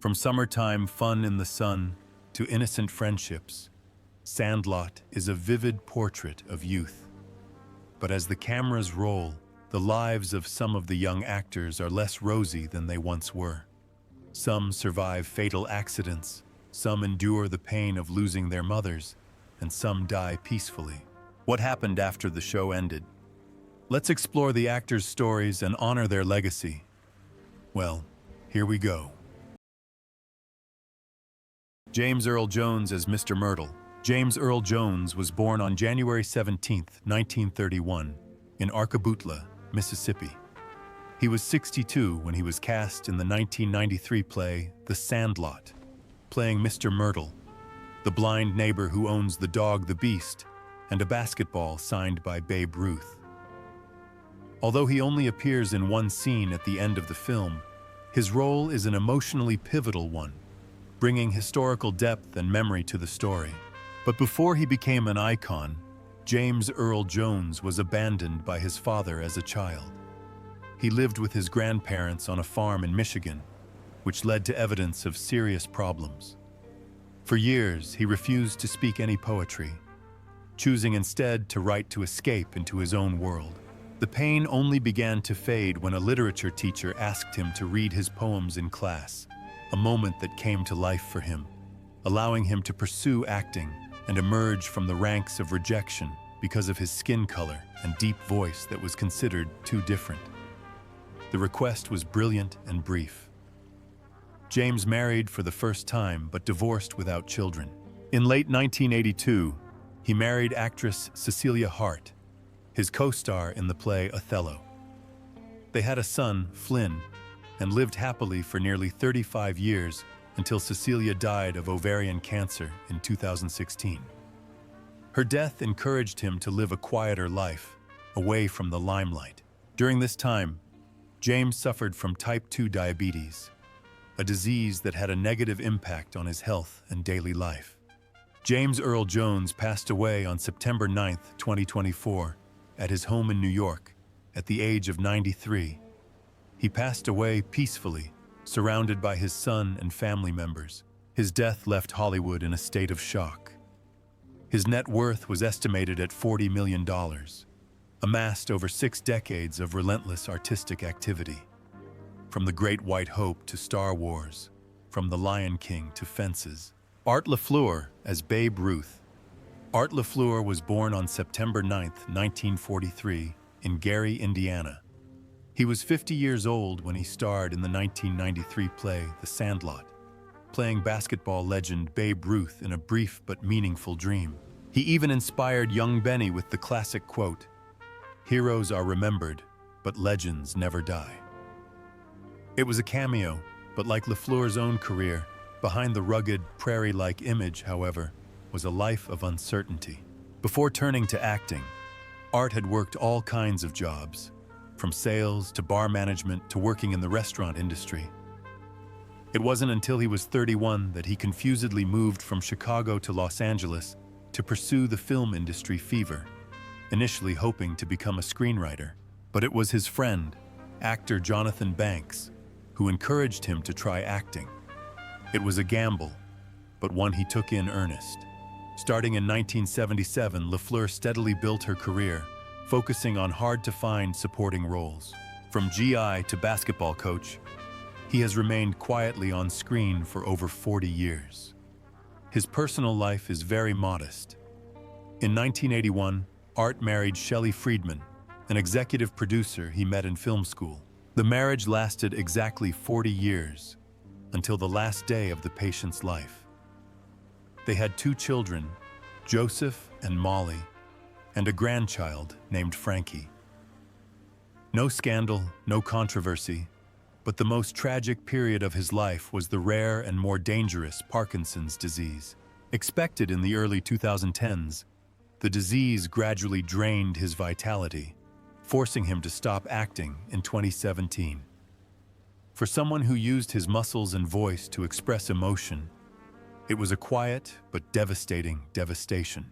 From summertime fun in the sun to innocent friendships, Sandlot is a vivid portrait of youth. But as the cameras roll, the lives of some of the young actors are less rosy than they once were. Some survive fatal accidents, some endure the pain of losing their mothers, and some die peacefully. What happened after the show ended? Let's explore the actors' stories and honor their legacy. Well, here we go. James Earl Jones as Mr. Myrtle. James Earl Jones was born on January 17, 1931, in Arcaboutla, Mississippi. He was 62 when he was cast in the 1993 play The Sandlot, playing Mr. Myrtle, the blind neighbor who owns the dog the Beast and a basketball signed by Babe Ruth. Although he only appears in one scene at the end of the film, his role is an emotionally pivotal one, bringing historical depth and memory to the story. But before he became an icon, James Earl Jones was abandoned by his father as a child. He lived with his grandparents on a farm in Michigan, which led to evidence of serious problems. For years, he refused to speak any poetry, choosing instead to write to escape into his own world. The pain only began to fade when a literature teacher asked him to read his poems in class, a moment that came to life for him, allowing him to pursue acting and emerge from the ranks of rejection because of his skin color and deep voice that was considered too different. The request was brilliant and brief. James married for the first time but divorced without children. In late 1982, he married actress Cecilia Hart, his co-star in the play Othello. They had a son, Flynn, and lived happily for nearly 35 years until Cecilia died of ovarian cancer in 2016. Her death encouraged him to live a quieter life, away from the limelight. During this time, James suffered from type 2 diabetes, a disease that had a negative impact on his health and daily life. James Earl Jones passed away on September 9, 2024, at his home in New York, at the age of 93. He passed away peacefully, surrounded by his son and family members. His death left Hollywood in a state of shock. His net worth was estimated at $40 million, amassed over 6 decades of relentless artistic activity. From The Great White Hope to Star Wars, from The Lion King to Fences. Art LaFleur as Babe Ruth. Art LaFleur was born on September 9, 1943, in Gary, Indiana. He was 50 years old when he starred in the 1993 play The Sandlot, playing basketball legend Babe Ruth in a brief but meaningful dream. He even inspired young Benny with the classic quote, "Heroes are remembered, but legends never die." It was a cameo, but like LaFleur's own career, behind the rugged, prairie-like image, however, was a life of uncertainty. Before turning to acting, Art had worked all kinds of jobs, from sales to bar management to working in the restaurant industry. It wasn't until he was 31 that he confusedly moved from Chicago to Los Angeles to pursue the film industry fever, initially hoping to become a screenwriter. But it was his friend, actor Jonathan Banks, who encouraged him to try acting. It was a gamble, but one he took in earnest. Starting in 1977, LaFleur steadily built her career, focusing on hard-to-find supporting roles. From GI to basketball coach, he has remained quietly on screen for over 40 years. His personal life is very modest. In 1981, Art married Shelley Friedman, an executive producer he met in film school. The marriage lasted exactly 40 years, until the last day of the patient's life. They had 2 children, Joseph and Molly, and a grandchild named Frankie. No scandal, no controversy, but the most tragic period of his life was the rare and more dangerous Parkinson's disease. Expected in the early 2010s, the disease gradually drained his vitality, forcing him to stop acting in 2017. For someone who used his muscles and voice to express emotion, it was a quiet but devastating devastation.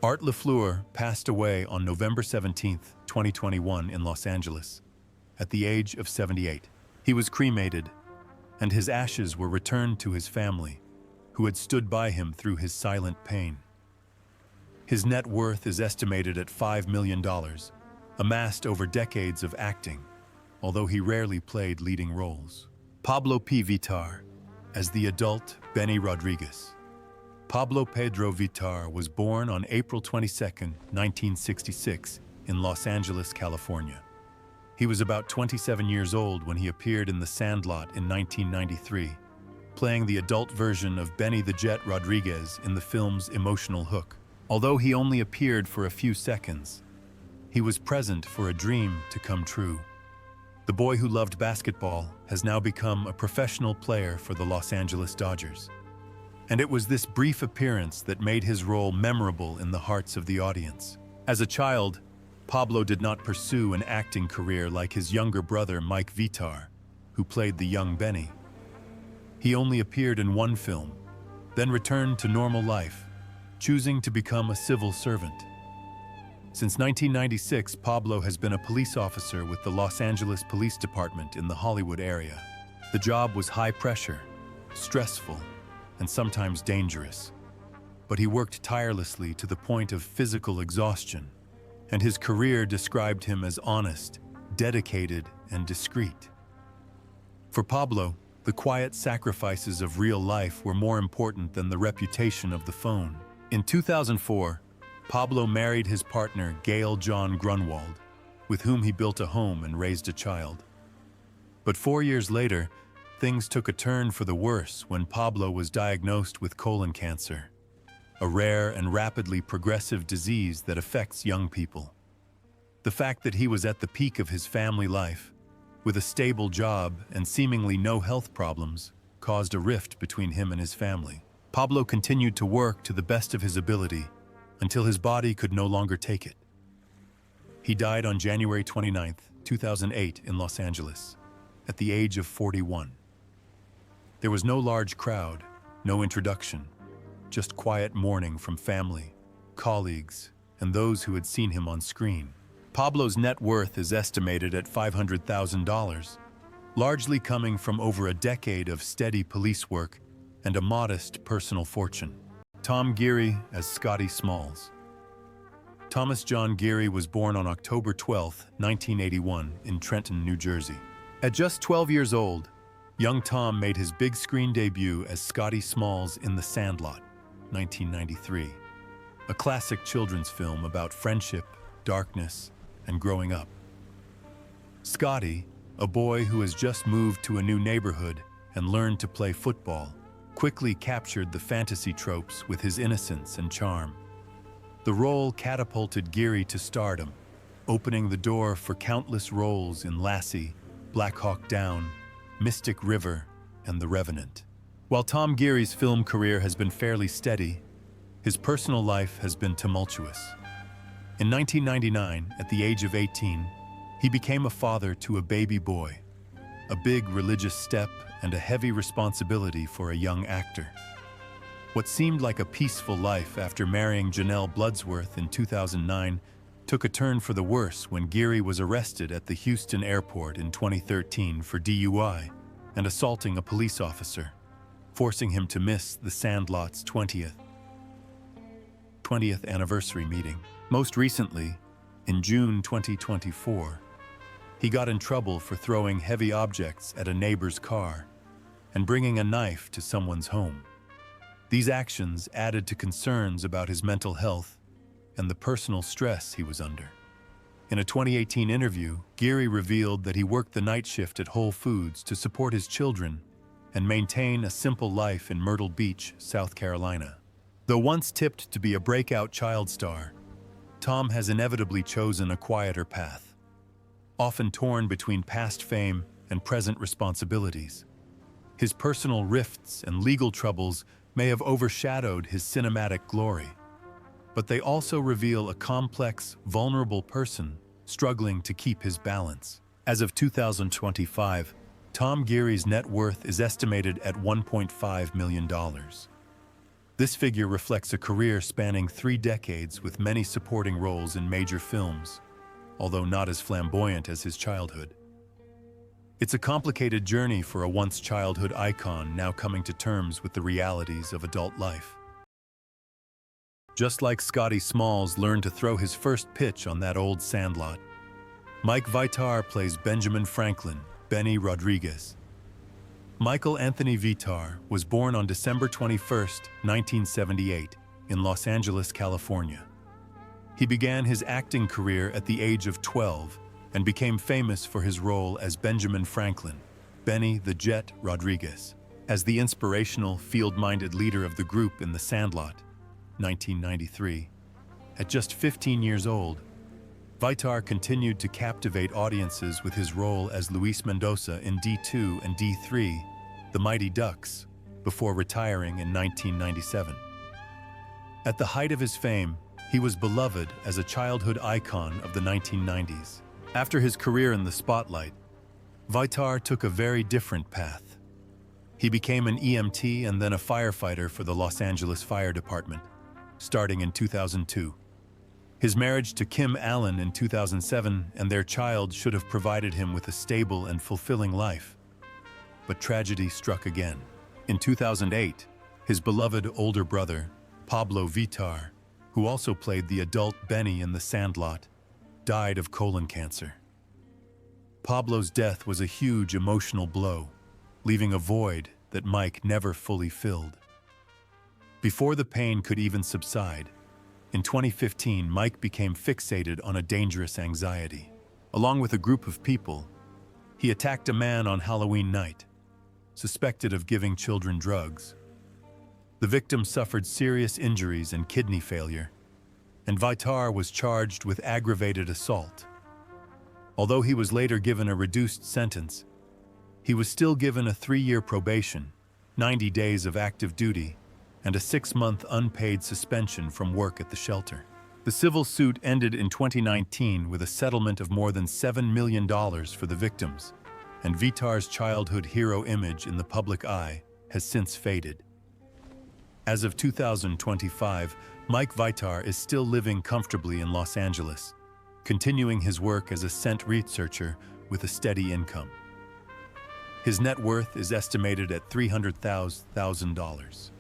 Art LaFleur passed away on November 17, 2021 in Los Angeles, at the age of 78. He was cremated, and his ashes were returned to his family, who had stood by him through his silent pain. His net worth is estimated at $5 million, amassed over decades of acting, although he rarely played leading roles. Pablo P. Vittar, as the adult Benny Rodriguez. Pablo Pedro Vittar was born on April 22, 1966, in Los Angeles, California. He was about 27 years old when he appeared in The Sandlot in 1993, playing the adult version of Benny the Jet Rodriguez in the film's emotional hook. Although he only appeared for a few seconds, he was present for a dream to come true. The boy who loved basketball has now become a professional player for the Los Angeles Dodgers. And it was this brief appearance that made his role memorable in the hearts of the audience. As a child, Pablo did not pursue an acting career like his younger brother Mike Vittar, who played the young Benny. He only appeared in one film, then returned to normal life, choosing to become a civil servant. Since 1996, Pablo has been a police officer with the Los Angeles Police Department in the Hollywood area. The job was high pressure, stressful, and sometimes dangerous. But he worked tirelessly to the point of physical exhaustion, and his career described him as honest, dedicated, and discreet. For Pablo, the quiet sacrifices of real life were more important than the reputation of the phone. In 2004, Pablo married his partner Gail John Grunwald, with whom he built a home and raised a child. But 4 years later, things took a turn for the worse when Pablo was diagnosed with colon cancer, a rare and rapidly progressive disease that affects young people. The fact that he was at the peak of his family life, with a stable job and seemingly no health problems, caused a rift between him and his family. Pablo continued to work to the best of his ability until his body could no longer take it. He died on January 29, 2008 in Los Angeles, at the age of 41. There was no large crowd, no introduction, just quiet mourning from family, colleagues, and those who had seen him on screen. Pablo's net worth is estimated at $500,000, largely coming from over a decade of steady police work and a modest personal fortune. Tom Geary as Scotty Smalls. Thomas John Geary was born on October 12, 1981, in Trenton, New Jersey. At just 12 years old, young Tom made his big screen debut as Scotty Smalls in The Sandlot, 1993, a classic children's film about friendship, darkness, and growing up. Scotty, a boy who has just moved to a new neighborhood and learned to play football, quickly captured the fantasy tropes with his innocence and charm. The role catapulted Geary to stardom, opening the door for countless roles in Lassie, Black Hawk Down, Mystic River, and The Revenant. While Tom Geary's film career has been fairly steady, his personal life has been tumultuous. In 1999, at the age of 18, he became a father to a baby boy, a big religious step and a heavy responsibility for a young actor. What seemed like a peaceful life after marrying Janelle Bloodsworth in 2009 took a turn for the worse when Geary was arrested at the Houston airport in 2013 for DUI and assaulting a police officer, forcing him to miss The Sandlot's 20th anniversary meeting. Most recently, in June 2024, he got in trouble for throwing heavy objects at a neighbor's car and bringing a knife to someone's home. These actions added to concerns about his mental health and the personal stress he was under. In a 2018 interview, Geary revealed that he worked the night shift at Whole Foods to support his children and maintain a simple life in Myrtle Beach, South Carolina. Though once tipped to be a breakout child star, Tom has inevitably chosen a quieter path, often torn between past fame and present responsibilities. His personal rifts and legal troubles may have overshadowed his cinematic glory, but they also reveal a complex, vulnerable person struggling to keep his balance. As of 2025, Tom Geary's net worth is estimated at $1.5 million. This figure reflects a career spanning 3 decades with many supporting roles in major films, although not as flamboyant as his childhood. It's a complicated journey for a once childhood icon now coming to terms with the realities of adult life. Just like Scotty Smalls learned to throw his first pitch on that old Sandlot, Mike Vitar plays Benjamin Franklin, Benny Rodriguez. Michael Anthony Vitar was born on December 21, 1978, in Los Angeles, California. He began his acting career at the age of 12 and became famous for his role as Benjamin Franklin, Benny the Jet Rodriguez, as the inspirational, field-minded leader of the group in The Sandlot, 1993. At just 15 years old, Vitar continued to captivate audiences with his role as Luis Mendoza in D2 and D3, The Mighty Ducks, before retiring in 1997. At the height of his fame, he was beloved as a childhood icon of the 1990s. After his career in the spotlight, Vitar took a very different path. He became an EMT and then a firefighter for the Los Angeles Fire Department, starting in 2002. His marriage to Kim Allen in 2007 and their child should have provided him with a stable and fulfilling life. But tragedy struck again. In 2008, his beloved older brother, Pablo Vitar, who also played the adult Benny in The Sandlot, died of colon cancer. Pablo's death was a huge emotional blow, leaving a void that Mike never fully filled. Before the pain could even subside, in 2015, Mike became fixated on a dangerous anxiety. Along with a group of people, he attacked a man on Halloween night, suspected of giving children drugs. The victim suffered serious injuries and kidney failure, and Vitar was charged with aggravated assault. Although he was later given a reduced sentence, he was still given a 3-year probation, 90 days of active duty, and a 6-month unpaid suspension from work at the shelter. The civil suit ended in 2019 with a settlement of more than $7 million for the victims, and Vitar's childhood hero image in the public eye has since faded. As of 2025, Mike Vitar is still living comfortably in Los Angeles, continuing his work as a scent researcher with a steady income. His net worth is estimated at $300,000,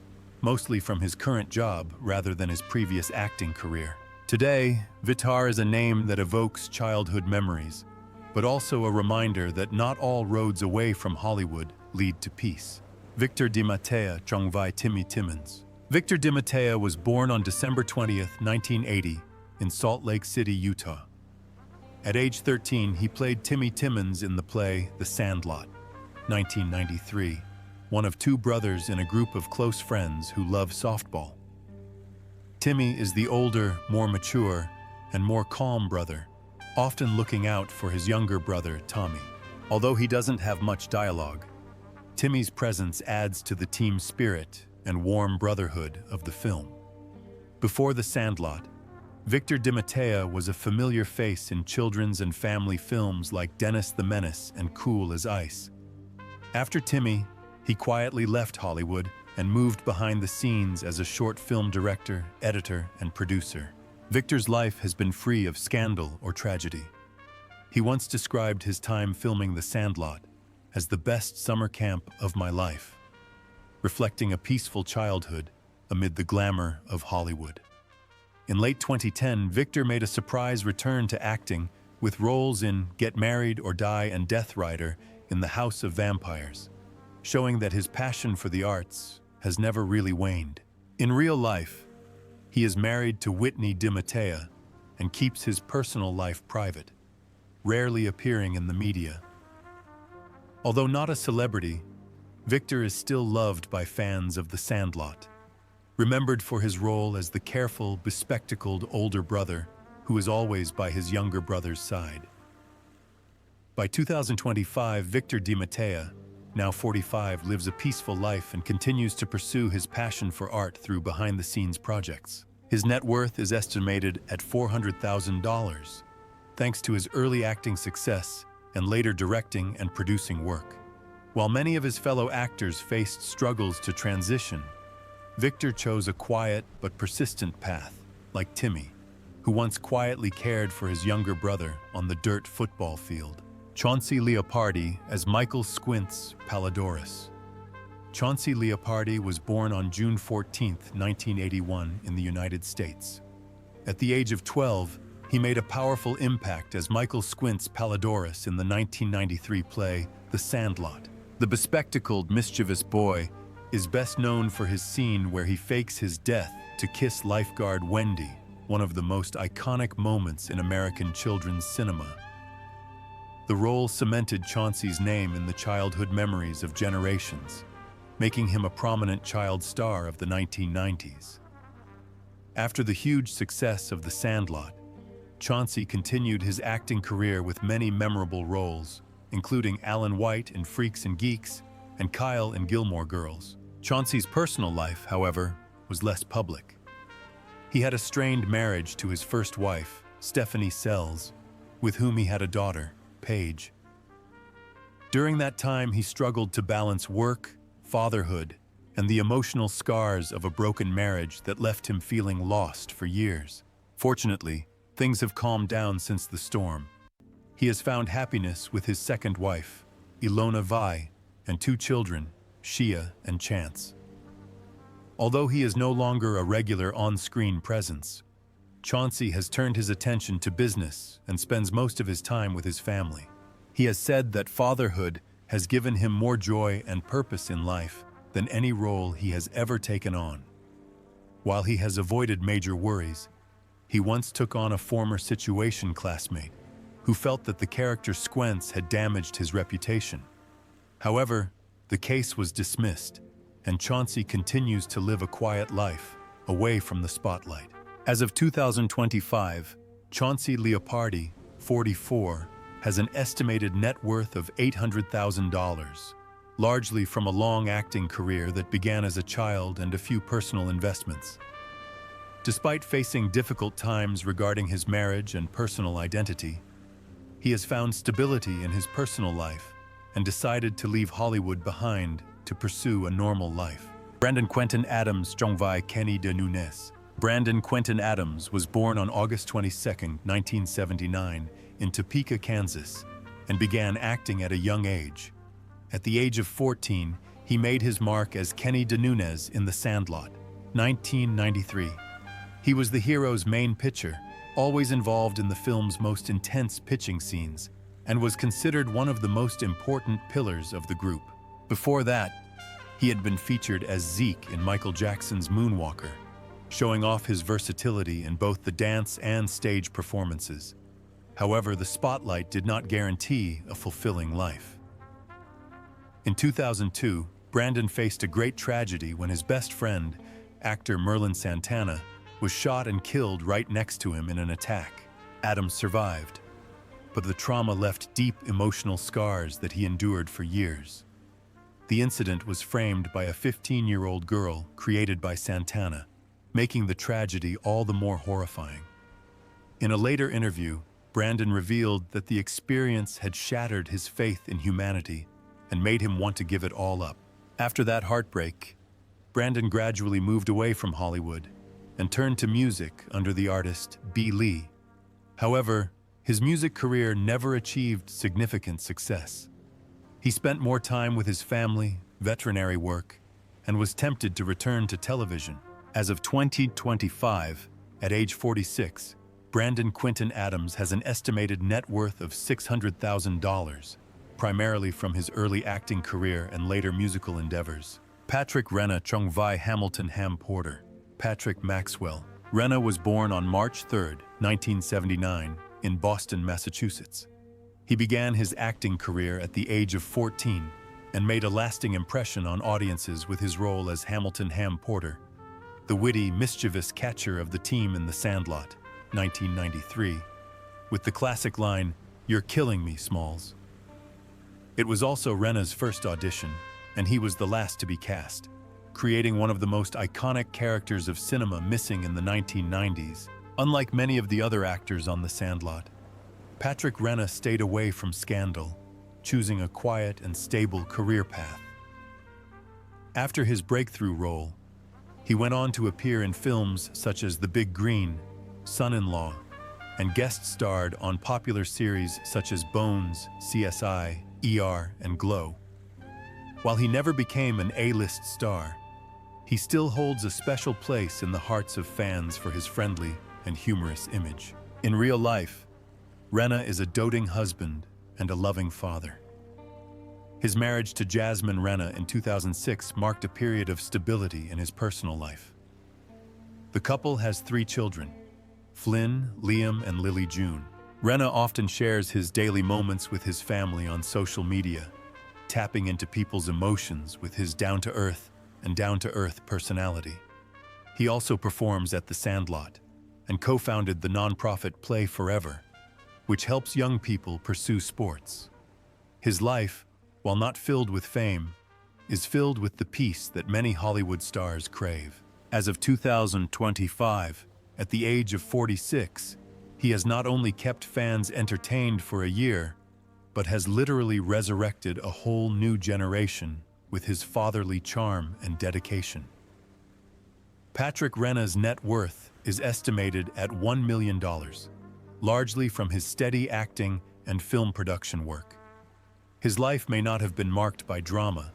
mostly from his current job rather than his previous acting career. Today, Vitar is a name that evokes childhood memories, but also a reminder that not all roads away from Hollywood lead to peace. Victor DiMatteo Chongvai Timmy Timmons. Victor DiMatteo was born on December 20, 1980, in Salt Lake City, Utah. At age 13, he played Timmy Timmons in the play The Sandlot, 1993, one of 2 brothers in a group of close friends who love softball. Timmy is the older, more mature, and more calm brother, often looking out for his younger brother, Tommy. Although he doesn't have much dialogue, Timmy's presence adds to the team spirit and warm brotherhood of the film. Before The Sandlot, Victor DiMatteo was a familiar face in children's and family films like Dennis the Menace and Cool as Ice. After Timmy, he quietly left Hollywood and moved behind the scenes as a short film director, editor, and producer. Victor's life has been free of scandal or tragedy. He once described his time filming The Sandlot as the best summer camp of my life, reflecting a peaceful childhood amid the glamour of Hollywood. In late 2010, Victor made a surprise return to acting with roles in Get Married or Die and Death Rider in The House of Vampires, showing that his passion for the arts has never really waned. In real life, he is married to Whitney DiMatteo and keeps his personal life private, rarely appearing in the media. Although not a celebrity, Victor is still loved by fans of The Sandlot, remembered for his role as the careful, bespectacled older brother who is always by his younger brother's side. By 2025, Victor DiMatteo, now 45, lives a peaceful life and continues to pursue his passion for art through behind-the-scenes projects. His net worth is estimated at $400,000, thanks to his early acting success and later directing and producing work. While many of his fellow actors faced struggles to transition, Victor chose a quiet but persistent path, like Timmy, who once quietly cared for his younger brother on the dirt football field. Chauncey Leopardi as Michael Squints Palladorus. Chauncey Leopardi was born on June 14, 1981, in the United States. At the age of 12, he made a powerful impact as Michael Squints Palladorus in the 1993 play The Sandlot. The bespectacled, mischievous boy is best known for his scene where he fakes his death to kiss lifeguard Wendy, one of the most iconic moments in American children's cinema. The role cemented Chauncey's name in the childhood memories of generations, making him a prominent child star of the 1990s. After the huge success of The Sandlot, Chauncey continued his acting career with many memorable roles, including Alan White in Freaks and Geeks and Kyle in Gilmore Girls. Chauncey's personal life, however, was less public. He had a strained marriage to his first wife, Stephanie Sells, with whom he had a daughter, Paige. During that time, he struggled to balance work, fatherhood, and the emotional scars of a broken marriage that left him feeling lost for years. Fortunately, things have calmed down since the storm. He has found happiness with his second wife, Ilona Vai, and 2 children, Shia and Chance. Although he is no longer a regular on-screen presence, Chauncey has turned his attention to business and spends most of his time with his family. He has said that fatherhood has given him more joy and purpose in life than any role he has ever taken on. While he has avoided major worries, he once took on a former Situation classmate who felt that the character Squints had damaged his reputation. However, the case was dismissed, and Chauncey continues to live a quiet life, away from the spotlight. As of 2025, Chauncey Leopardi, 44, has an estimated net worth of $800,000, largely from a long acting career that began as a child and a few personal investments. Despite facing difficult times regarding his marriage and personal identity, he has found stability in his personal life and decided to leave Hollywood behind to pursue a normal life. Brandon Quentin Adams Jongvai Kenny de Nunes. Brandon Quentin Adams was born on August 22, 1979, in Topeka, Kansas, and began acting at a young age. At the age of 14, he made his mark as Kenny de Nunes in The Sandlot, 1993. He was the hero's main pitcher, always involved in the film's most intense pitching scenes, and was considered one of the most important pillars of the group. Before that, he had been featured as Zeke in Michael Jackson's Moonwalker, showing off his versatility in both the dance and stage performances. However, the spotlight did not guarantee a fulfilling life. In 2002, Brandon faced a great tragedy when his best friend, actor Merlin Santana, was shot and killed right next to him in an attack. Adams survived, but the trauma left deep emotional scars that he endured for years. The incident was framed by a 15-year-old girl created by Santana, making the tragedy all the more horrifying. In a later interview, Brandon revealed that the experience had shattered his faith in humanity and made him want to give it all up. After that heartbreak, Brandon gradually moved away from Hollywood and turned to music under the artist B. Lee. However, his music career never achieved significant success. He spent more time with his family, veterinary work, and was tempted to return to television. As of 2025, at age 46, Brandon Quentin Adams has an estimated net worth of $600,000, primarily from his early acting career and later musical endeavors. Patrick Renna Chongvai Hamilton Ham Porter. Patrick Maxwell. Renna was born on March 3, 1979, in Boston, Massachusetts. He began his acting career at the age of 14 and made a lasting impression on audiences with his role as Hamilton Ham Porter, the witty, mischievous catcher of the team in The Sandlot, 1993, with the classic line, "You're killing me, Smalls." It was also Renna's first audition, and he was the last to be cast, creating one of the most iconic characters of cinema missing in the 1990s. Unlike many of the other actors on The Sandlot, Patrick Renna stayed away from scandal, choosing a quiet and stable career path. After his breakthrough role, he went on to appear in films such as The Big Green, Son-in-Law, and guest-starred on popular series such as Bones, CSI, ER, and Glow. While he never became an A-list star, he still holds a special place in the hearts of fans for his friendly and humorous image. In real life, Rena is a doting husband and a loving father. His marriage to Jasmine Rena in 2006 marked a period of stability in his personal life. The couple has 3 children, Flynn, Liam, and Lily June. Rena often shares his daily moments with his family on social media, tapping into people's emotions with his down-to-earth personality. He also performs at the Sandlot and co-founded the nonprofit Play Forever, which helps young people pursue sports. His life, while not filled with fame, is filled with the peace that many Hollywood stars crave. As of 2025, at the age of 46, he has not only kept fans entertained for a year, but has literally resurrected a whole new generation with his fatherly charm and dedication. Patrick Rena's net worth is estimated at $1 million, largely from his steady acting and film production work. His life may not have been marked by drama,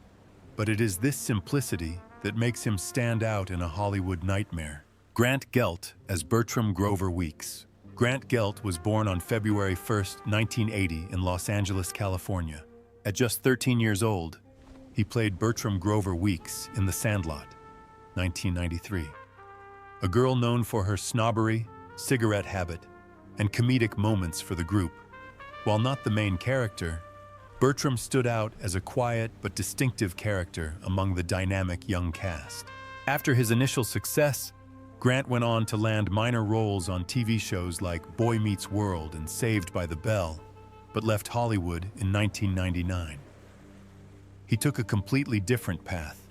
but it is this simplicity that makes him stand out in a Hollywood nightmare. Grant Gelt as Bertram Grover Weeks. Grant Gelt was born on February 1, 1980 in Los Angeles, California. At just 13 years old, he played Bertram Grover Weeks in The Sandlot, 1993. A girl known for her snobbery, cigarette habit, and comedic moments for the group. While not the main character, Bertram stood out as a quiet but distinctive character among the dynamic young cast. After his initial success, Grant went on to land minor roles on TV shows like Boy Meets World and Saved by the Bell, but left Hollywood in 1999. He took a completely different path,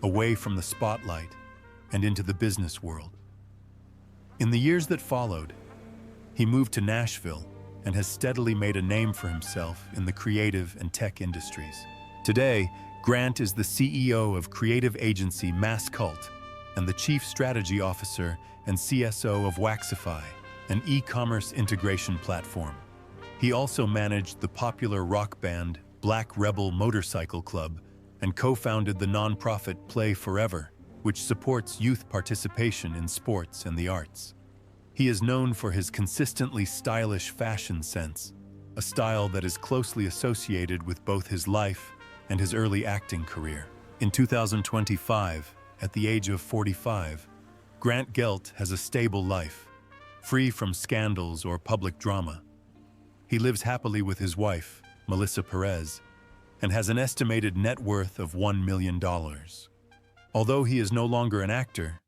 away from the spotlight and into the business world. In the years that followed, he moved to Nashville and has steadily made a name for himself in the creative and tech industries. Today, Grant is the CEO of creative agency Mass Cult and the Chief Strategy Officer and CSO of Waxify, an e-commerce integration platform. He also managed the popular rock band Black Rebel Motorcycle Club and co-founded the nonprofit Play Forever, which supports youth participation in sports and the arts. He is known for his consistently stylish fashion sense, a style that is closely associated with both his life and his early acting career. In 2025, at the age of 45, Grant Gelt has a stable life, free from scandals or public drama. He lives happily with his wife, Melissa Perez, and has an estimated net worth of $1 million. Although he is no longer an actor,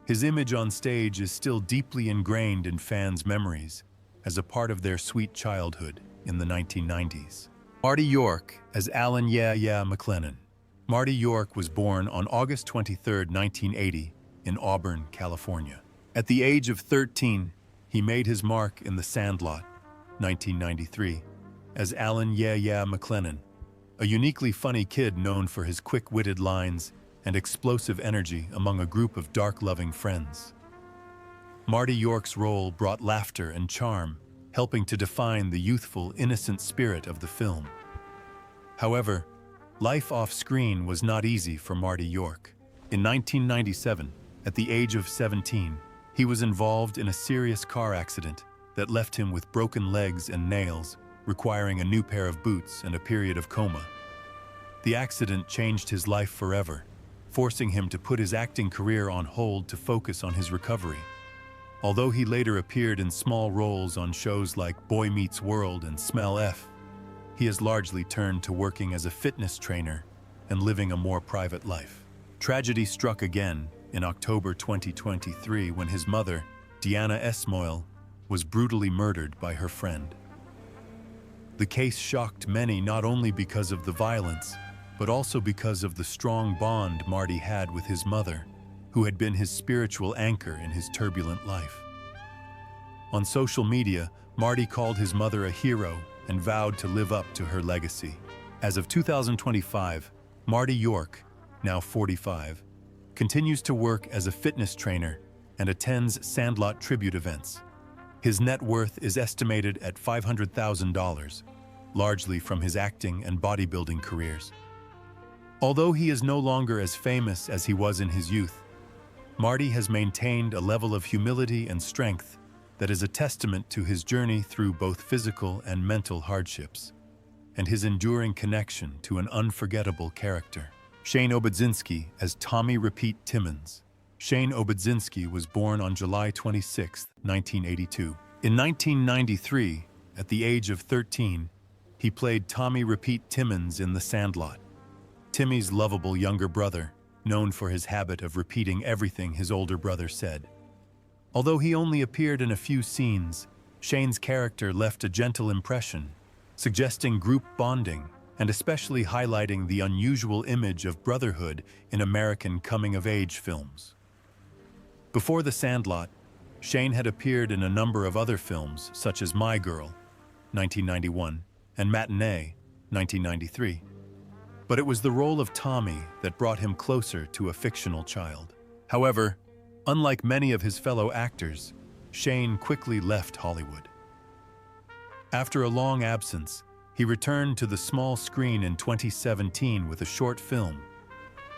his image on stage is still deeply ingrained in fans' memories as a part of their sweet childhood in the 1990s. Marty York as Alan "Yeah Yeah" McLennan. Marty York was born on August 23, 1980, in Auburn, California. At the age of 13, he made his mark in The Sandlot, 1993, as Alan "Yeah Yeah" McLennan, a uniquely funny kid known for his quick-witted lines and explosive energy among a group of dark-loving friends. Marty York's role brought laughter and charm, helping to define the youthful, innocent spirit of the film. However, life off-screen was not easy for Marty York. In 1997, at the age of 17, he was involved in a serious car accident that left him with broken legs and nails, requiring a new pair of boots and a period of coma. The accident changed his life forever, forcing him to put his acting career on hold to focus on his recovery. Although he later appeared in small roles on shows like Boy Meets World and Smell F, he has largely turned to working as a fitness trainer and living a more private life. Tragedy struck again in October 2023 when his mother, Deanna Esmoil, was brutally murdered by her friend. The case shocked many not only because of the violence, but also because of the strong bond Marty had with his mother, who had been his spiritual anchor in his turbulent life. On social media, Marty called his mother a hero and vowed to live up to her legacy. As of 2025, Marty York, now 45, continues to work as a fitness trainer and attends Sandlot tribute events. His net worth is estimated at $500,000, largely from his acting and bodybuilding careers. Although he is no longer as famous as he was in his youth, Marty has maintained a level of humility and strength that is a testament to his journey through both physical and mental hardships, and his enduring connection to an unforgettable character. Shane Obudzinski as Tommy Repeat Timmons. Shane Obudzinski was born on July 26, 1982. In 1993, at the age of 13, he played Tommy Repeat Timmons in The Sandlot, Timmy's lovable younger brother, known for his habit of repeating everything his older brother said. Although he only appeared in a few scenes, Shane's character left a gentle impression, suggesting group bonding and especially highlighting the unusual image of brotherhood in American coming-of-age films. Before The Sandlot, Shane had appeared in a number of other films such as My Girl, 1991, and Matinee, 1993. But it was the role of Tommy that brought him closer to a fictional child. However, unlike many of his fellow actors, Shane quickly left Hollywood. After a long absence, he returned to the small screen in 2017 with a short film,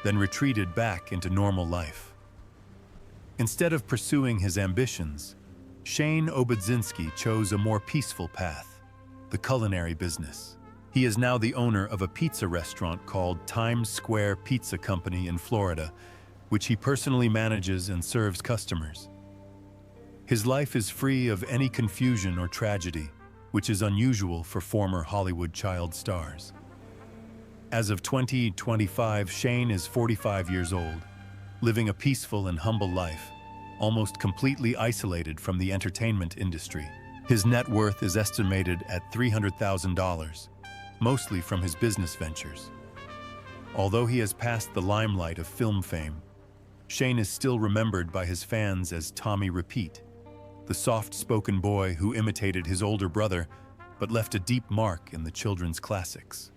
then retreated back into normal life. Instead of pursuing his ambitions, Shane Obudzinski chose a more peaceful path, the culinary business. He is now the owner of a pizza restaurant called Times Square Pizza Company in Florida, which he personally manages and serves customers. His life is free of any confusion or tragedy, which is unusual for former Hollywood child stars. As of 2025, Shane is 45 years old, living a peaceful and humble life, almost completely isolated from the entertainment industry. His net worth is estimated at $300,000, mostly from his business ventures. Although he has passed the limelight of film fame, Shane is still remembered by his fans as Tommy Repeat, the soft-spoken boy who imitated his older brother but left a deep mark in the children's classics.